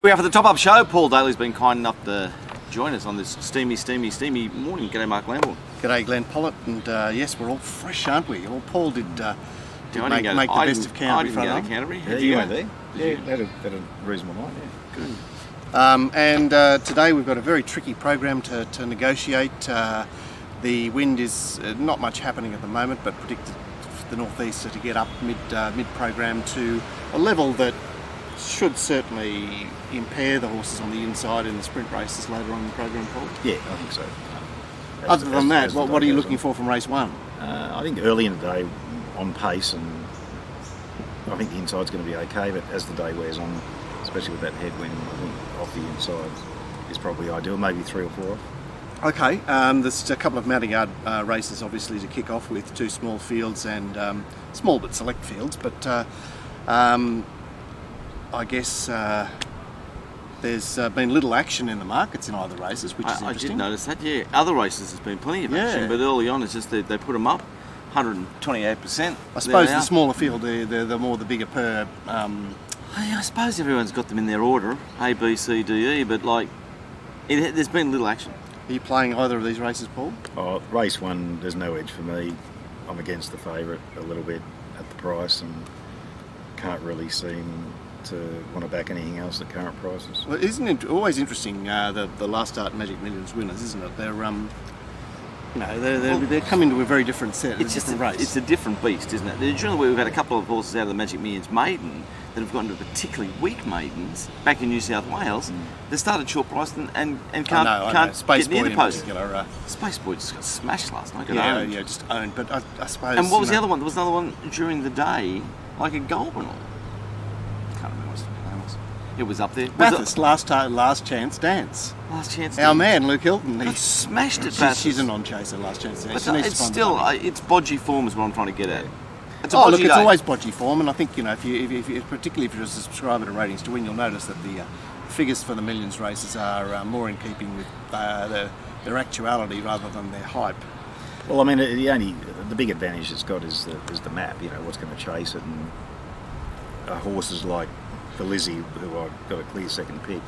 We are for the top-up show. Paul Daly's been kind enough to join us on this steamy morning. G'day, Mark Lamborn. G'day, Glenn Pollitt, and yes, we're all fresh, aren't we? Well, Paul did make the best of Canterbury. I didn't go to Canterbury. Yeah, you went there? Yeah, had a reasonable night, yeah. Good. And today we've got a very tricky program to negotiate. The wind is not much happening at the moment, but predicted the northeaster to get up mid-program to a level that should certainly impair the horses on the inside in the sprint races later on in the program, Paul. Yeah, I think so. Other than that, what are you looking for from race one? I think early in the day, on pace, and I think the inside's going to be okay, but as the day wears on, especially with that headwind, I think off the inside is probably ideal, maybe 3 or 4 off. Okay, there's a couple of mounting yard races obviously to kick off with, 2 small fields and small but select fields, but I guess there's been little action in the markets in either races, which is interesting. I did notice that, yeah. Other races there's been plenty of action, but early on it's just they put them up 128%. I suppose the smaller field, the more the bigger per... I suppose everyone's got them in their order, A, B, C, D, E, but like, there's been little action. Are you playing either of these races, Paul? Oh, race 1, there's no edge for me. I'm against the favourite a little bit at the price and can't really seem to want to back anything else at current prices. Well, isn't it always interesting, the last start Magic Millions winners, isn't it? They're they come into a very different set, it's just a race. It's a different beast, isn't it? Generally, we've had a couple of horses out of the Magic Millions maiden that have gone to particularly weak maidens back in New South Wales. They started short priced and can't Space get near Boy the post. In particular, Space Boy just got smashed last night. Yeah, just owned. But I suppose. And what was the other one? There was another one during the day, like a Golden. Can't remember what the name was. It was up there. Bathurst, last chance dance. Last chance. Our man Luke Hilton. He smashed it. She's a non-chaser. Last chance dance. But it's still it's bodgy form is what I'm trying to get at. It's always bodgy form, and I think particularly if you're a subscriber to Ratings to Win, you'll notice that the figures for the Millions races are more in keeping with their actuality rather than their hype. Well, I mean, the big advantage it's got is the map. You know what's going to chase it, and horses like the Lizzie, who I've got a clear second pick,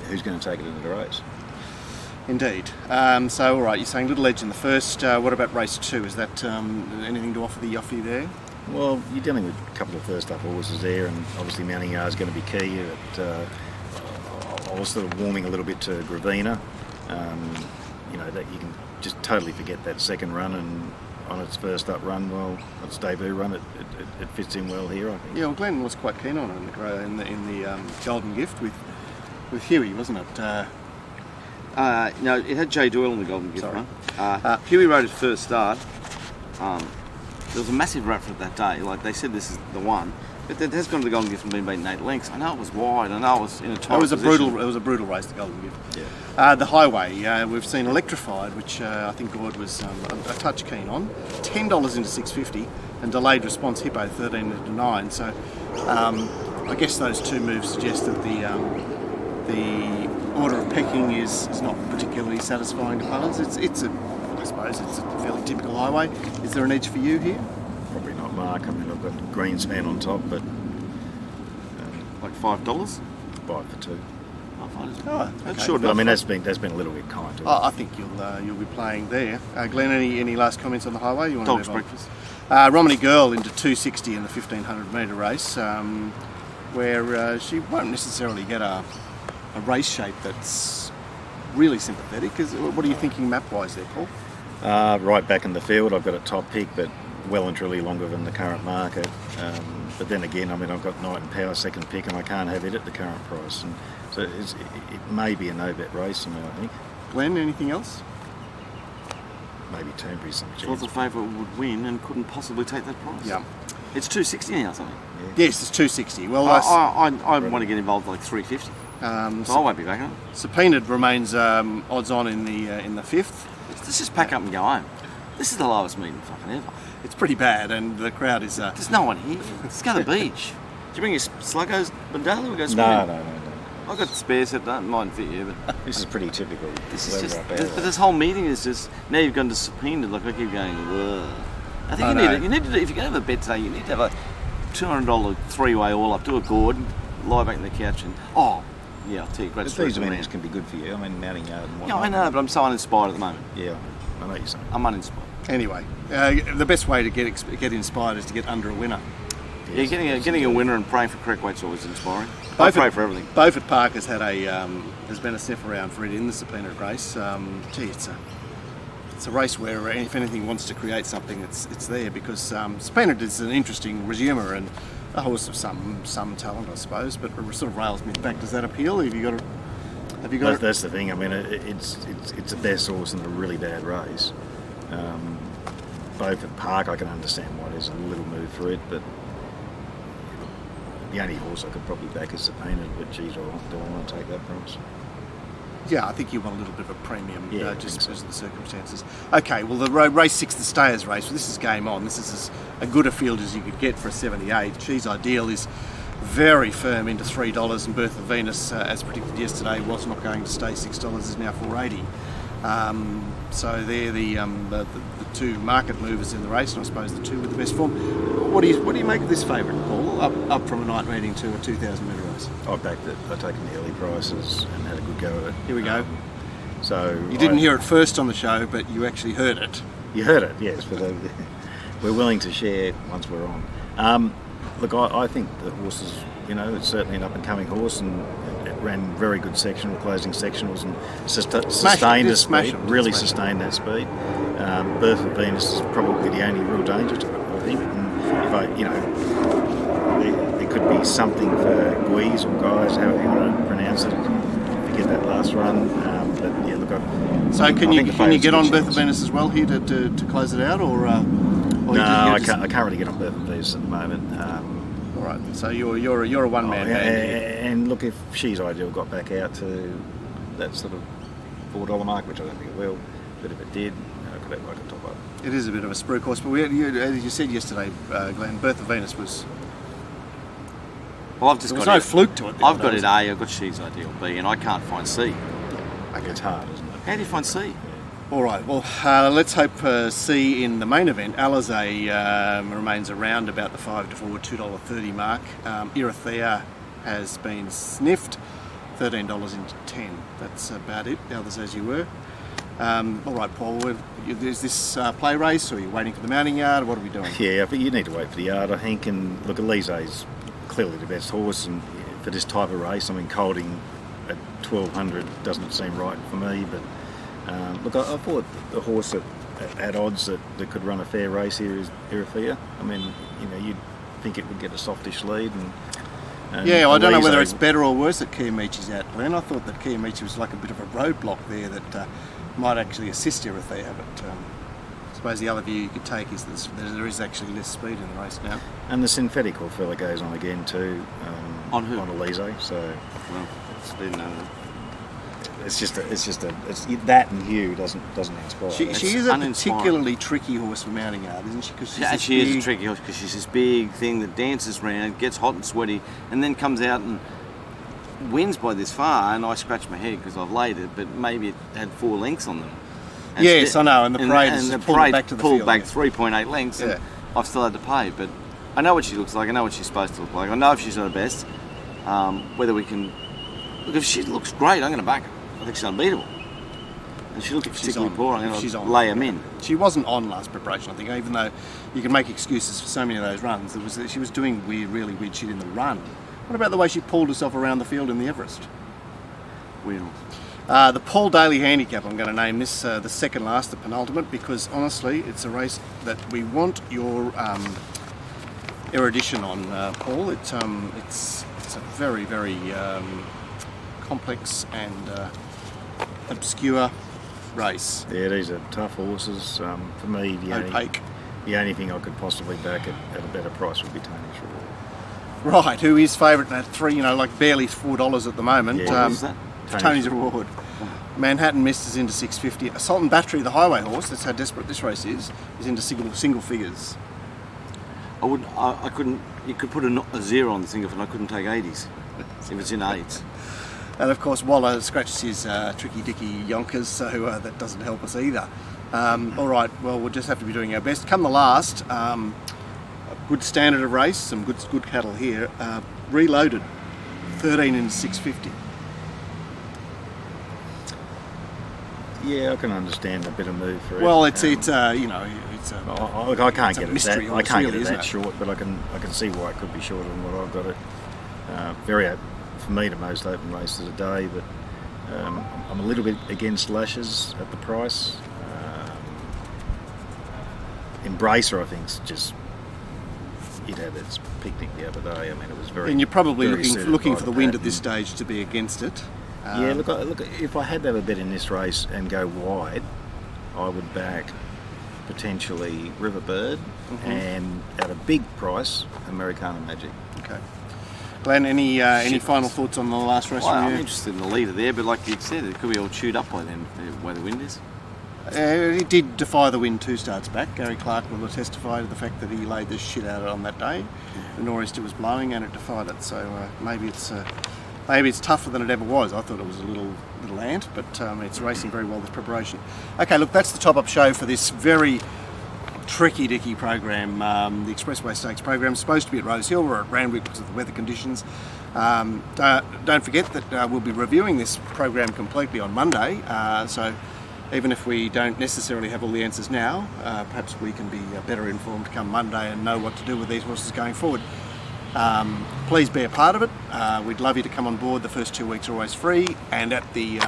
who's going to take it into the race. Indeed. So, all right, you're saying little edge in the first. What about race 2? Is that anything to offer you there? Well, you're dealing with a couple of first-up horses there, and obviously mounting yard is going to be key. I was sort of warming a little bit to Gravina. That you can just totally forget that second run, and on its first up run, its debut run, it fits in well here, I think. Yeah, well, Glenn was quite keen on it in the Golden Gift with Huey, wasn't it? No, it had Jay Doyle in the Golden Gift run. Huey rode his first start. There was a massive run for it that day. Like they said, this is the one, but it has gone to the Golden Gift and been beaten 8 lengths. I know it was wide. I know it was in a tight position. It was a brutal race, the Golden Gift. Yeah. The Highway we've seen Electrified, which I think Gord was a touch keen on. $10 into $6.50, and Delayed Response Hippo 13 into 9. So I guess those 2 moves suggest that the order of pecking is not particularly satisfying to punters. I suppose it's a fairly typical Highway. Is there an edge for you here? Probably not, Mark. I mean, I've got Greenspan on top, but like $5. 5 for 2. Oh, that's short. But I mean, that's been a little bit kind to it. I think you'll be playing there. Glenn, any last comments on the Highway? You want Dog's breakfast. Romney Girl into 260 in the 1500 metre race, where she won't necessarily get a race shape that's really sympathetic. What are you thinking map-wise there, Paul? Right back in the field, I've got a top pick, but well and truly longer than the current market. But then again, I mean, I've got Night and Power second pick, and I can't have it at the current price. And so it may be a no-bet race, I think. Glenn, anything else? Maybe Turnberry's some chance. Well, the favourite would win and couldn't possibly take that price. Yeah. It's 260 now, something. Yeah. Yes, it's 260. Well, I want to get involved like 350. So I won't be back on. Subpoenaed remains odds on in the 5th. Let's just pack up and go home. This is the lowest meeting fucking ever. It's pretty bad, and the crowd is. There's no one here. Let's go to the beach. Do you bring your sluggos, Bandala? We go No. swimming. I've got the spare set, don't mind fit you, but this is pretty typical. This is just, but this whole meeting is just now you've gone to subpoena. Like I keep going. Whoa. I think you need to. If you're going to have a bet today, you need to have a $200 3-way all up. Do a Gordon. lie back on the couch and, oh, yeah, I'll tell you, great But stories these events around. can be good for you. I mean, mounting yard and Yeah, whatnot. I know, but I'm so uninspired at the moment. Yeah, I know what you're saying. I'm uninspired. Anyway, the best way to get inspired is to get under a winner. Yeah, getting a winner and praying for correct weight's always inspiring. I Beaufort- pray for everything. Beaufort Park has had has been a sniff around for it in the subpoena race. It's a race where if anything wants to create something, it's there because subpoena is an interesting resumer and a horse of some talent, I suppose. But it sort of rails me back. Does that appeal? Have you got? That's the thing. I mean, it's the best horse in a really bad race. Beaufort Park, I can understand why there's a little move for it, but the only horse I could probably back is subpoena. But geez, do I want to take that price? Yeah, I think you want a little bit of a premium, Yeah, I just think so. because of the circumstances. Okay, well, the race 6, the Stayers race, well, this is game on. This is as good a field as you could get for a 78. She's Ideal is very firm into $3, and Birth of Venus, as predicted yesterday, was not going to stay $6, is now $4.80. So they're the two market movers in the race, and I suppose the two with the best form. What do you make of this favourite, Paul? Up from a night meeting to a 2,000 metre race. I backed it. I've taken the early prices and had a good go at it. Here we go. So You didn't hear it first on the show, but you actually heard it. You heard it, yes, but we're willing to share once we're on. Look, I think the horse is, it's certainly an up-and-coming horse, and it ran very good sectional, closing sectionals, and sustained the speed, really sustained that speed. Birth of Venus is probably the only real danger to it, I think. And if there could be something for Guise or Guys, however you want to pronounce it, to get that last run. But yeah, look, So can you get on Birth of Venus? Venus as well here to close it out, or No, I can't really get on Birth of Venus at the moment. All right, so you're a one-man band here. And look, if She's Ideal got back out to that sort of $4 mark, which I don't think it will, but if it did, I could have like a top up. It is a bit of a sprue course, but as you said yesterday, Glenn, Birth of Venus was. Well, I've just There was got no it. fluke to it. I've got it A, I've got She's Ideal B, and I can't find C. It's hard, isn't it? How do you find C? All right, well, let's hope C in the main event. Alizé remains around about the 5 to 4, $2.30 mark. Irithea has been sniffed, $13 into 10. That's about it. The others as you were. All right, Paul, is this play race, or are you waiting for the mounting yard, or what are we doing? Yeah, I think you need to wait for the yard, I think. And look, Alizé's clearly the best horse, and for this type of race, I mean, colding at 1200 doesn't seem right for me. But look, I thought the horse at odds that could run a fair race here is Irithea. I mean, you'd think it would get a softish lead. And Yeah, I don't know whether Alizé- it's better or worse that Kiamichi's out, Glenn. I thought that Kiamichi was like a bit of a roadblock there that might actually assist Irithea, but I suppose the other view you could take is that there is actually less speed in the race now. And the synthetic fella goes on again too. On who? On Alizé. So Well, didn't know that. it's that and Hugh doesn't inspire. She It's is a uninspiring. particularly tricky horse for mounting yard, isn't she? Cause she's Yeah, this she is a big- tricky horse because she's this big thing that dances around, gets hot and sweaty, and then comes out and wins by this far. And I scratch my head because I've laid it, but maybe it had 4 lengths on them. And Yes, I know, and the parade has and the pulled it parade back to the pulled field, back yeah. 3.8 lengths, and Yeah. I've still had to pay. But I know what she looks like. I know what she's supposed to look like. I know if she's not her best. Whether we can look, if she looks great, I'm going to back her. I think she's unbeatable. And she looks particularly poor. I'm She's going on. to lay them in. She wasn't on last preparation, I think, even though you can make excuses for so many of those runs. She was doing really weird shit in the run. What about the way she pulled herself around the field in the Everest? Weird horse. The Paul Daly Handicap, I'm going to name this the second last, the penultimate, because honestly, it's a race that we want your erudition on, Paul. It's a very complex and obscure race. Yeah, these are tough horses. For me, Opaque. the only thing I could possibly back at a better price would be Tony's Reward. Right, who is favourite at $3, like barely $4 at the moment. Yeah. What was that? Tony's Reward. Manhattan Mist is into 650. Assault and Battery, the highway horse, that's how desperate this race is into single figures. I couldn't. You could put a 0 on the thing, and I couldn't take 80s if it's in 8s. And of course, Waller scratches his tricky dicky yonkers, so that doesn't help us either. All right, well, we'll just have to be doing our best. Come the last, a good standard of race, some good cattle here. Reloaded 13 into 650. Yeah, I can understand a bit of move for it. Well, it's I can't get it mystery that, I can't really, get it isn't that it? short, but I can see why it could be shorter than what I've got it. Very for me to most open races a day, but I'm a little bit against Lashes at the price. Embracer, I think, is just it had its picnic the other day. I mean, it was very. And you're probably very looking suited for by the wind pattern. at this stage to be against it. Yeah, look, if I had to have a bet in this race and go wide, I would back potentially Riverbird and at a big price, Americana Magic. Okay. Glenn, any final thoughts on the last race? Well, from I'm you? interested in the leader there, but like you said, it could be all chewed up by then, the way the wind is. It did defy the wind 2 starts back. Gary Clark will testify to the fact that he laid the shit out of it on that day. The nor'easter was blowing and it defied it. So maybe it's tougher than it ever was. I thought it was a little ant, but it's racing very well, this preparation. Okay, look, that's the top-up show for this very tricky-dicky program. The Expressway Stakes program is supposed to be at Rose Hill. We're at Randwick because of the weather conditions. Don't forget that we'll be reviewing this program completely on Monday. So even if we don't necessarily have all the answers now, perhaps we can be better informed come Monday and know what to do with these horses going forward. Please be a part of it. We'd love you to come on board. The first 2 weeks are always free, and at the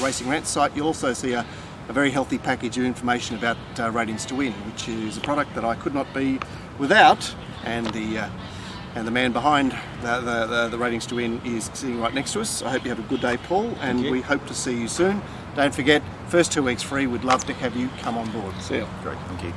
Racing Rant site you'll also see a very healthy package of information about Ratings to Win, which is a product that I could not be without, and the man behind the Ratings to Win is sitting right next to us. I hope you have a good day, Paul, and we hope to see you soon. Don't forget, first 2 weeks free. We'd love to have you come on board. See you. Great, thank you.